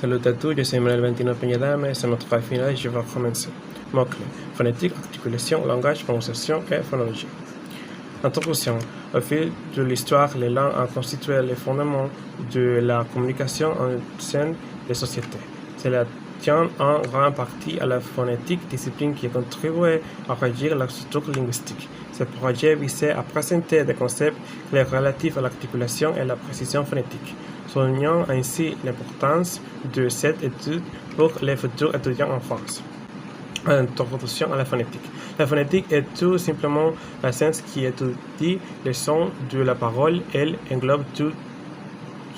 Salut à tous, je suis Emmanuel Ventino Peñadame et c'est notre phase finale, je vais commencer. Mots-clés: phonétique, articulation, langage, prononciation et phonologie. Introduction. Au fil de l'histoire, les langues ont constitué les fondements de la communication au sein des sociétés. Cela tient en grande partie à la phonétique, discipline qui a contribué à régir la structure linguistique. Ce projet visait à présenter des concepts clairs relatifs à l'articulation et la précision phonétique, soulignant ainsi l'importance de cette étude pour les futurs étudiants en France. Introduction à la phonétique. La phonétique est tout simplement la science qui étudie les sons de la parole. Elle englobe tout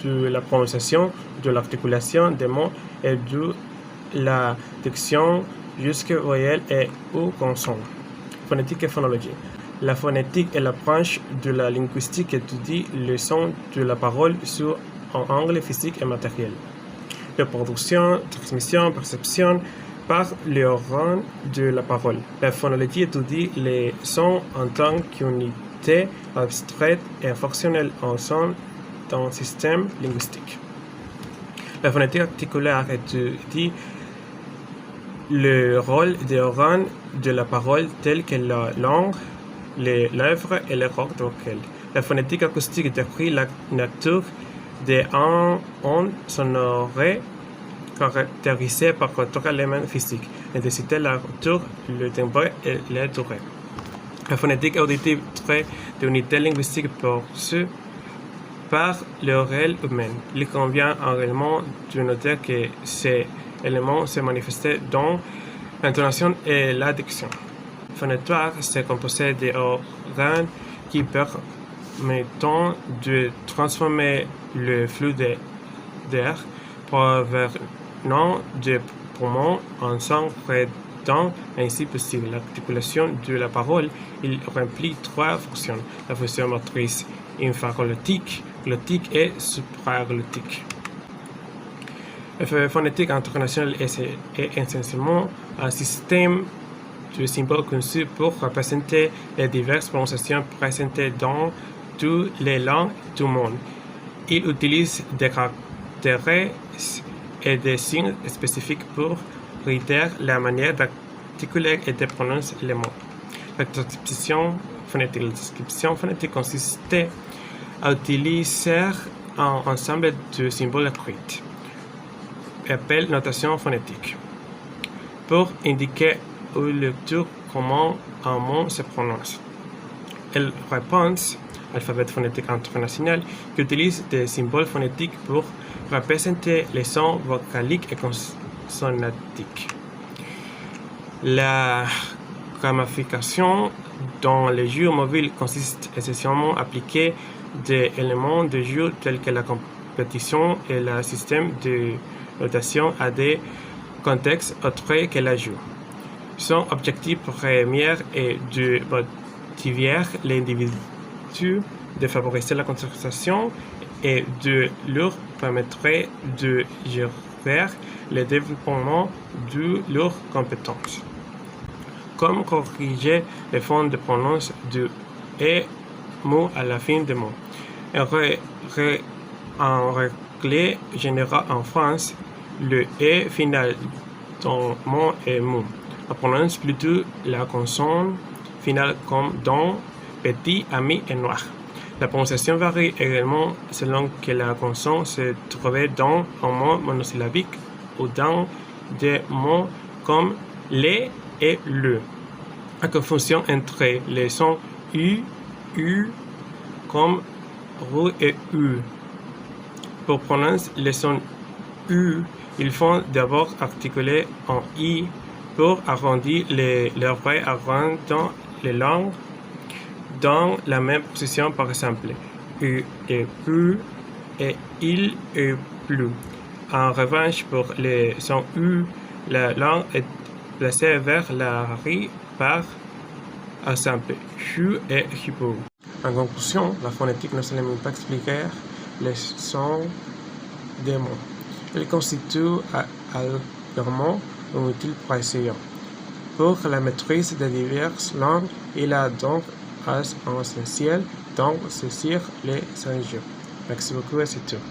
de la prononciation, de l'articulation des mots et de la diction jusqu'aux voyelles et aux consonnes. Phonétique et phonologie. La phonétique est la branche de la linguistique qui étudie les sons de la parole sous un angle physique et matériel. Reproduction, transmission, perception par les organes de la parole. La phonologie étudie les sons en tant qu'unité abstraite et fonctionnelle en son d'un système linguistique. La phonétique articulaire étudie le rôle des organes de la parole tels que la langue, les lèvres et les cordes vocales. La phonétique acoustique décrit la nature des ondes sonores caractérisées par trois éléments physiques: l'intensité, la hauteur, le timbre et la durée. La phonétique auditive traite d'unités linguistiques perçues par l'oreille humaine. Il convient également de noter que ces éléments se manifestent dans l'intonation et la diction. Le phonétoire s'est composé d'organes qui permettent de transformer le flux d'air provenant des poumons en son redondant ainsi possible. L'articulation de la parole, il remplit trois fonctions: la fonction motrice infraglottique, glottique et supraglottique. La phonétique internationale est essentiellement un système de symboles conçus pour représenter les diverses prononciations présentées dans toutes les langues du monde. Il utilise des caractères et des signes spécifiques pour réitérer la manière d'articuler et de prononcer les mots. La description phonétique consistait à utiliser un ensemble de symboles écrits, appelé notation phonétique, pour indiquer au lecteur comment un mot se prononce. Elle répond à l'alphabet phonétique international qui utilise des symboles phonétiques pour représenter les sons vocaliques et consonantiques. La grammafication dans les jeux mobiles consiste essentiellement à appliquer des éléments de jeu tels que la compétition et le système de notation à des contextes autres que la jeu. Son objectif premier est de motiver l'individu, de favoriser la concentration et de leur permettre de gérer le développement de leurs compétences, comme corriger les fonds de prononce du et mot à la fin des mots. En règle générale en France, le et final dans mot et mot. On prononce plutôt la consonne finale comme dans petit, ami et noir. La prononciation varie également selon que la consonne se trouve dans un mot monosyllabique ou dans des mots comme les et le. La confusion entre les sons U, comme RU et U. Pour prononcer les sons U, il faut d'abord articuler en I pour arrondir les lèvres arrondissant les langues dans la même position, par exemple U et U et il et plus. En revanche, pour les sons U, la langue est placée vers l'arrière par exemple chu et hippo. En conclusion, la phonétique ne se limite pas à expliquer les sons des mots. Elle constitue également un outil précieux pour la maîtrise des diverses langues. Il a donc un essentiel dans saisir les enjeux. Merci beaucoup et c'est tout.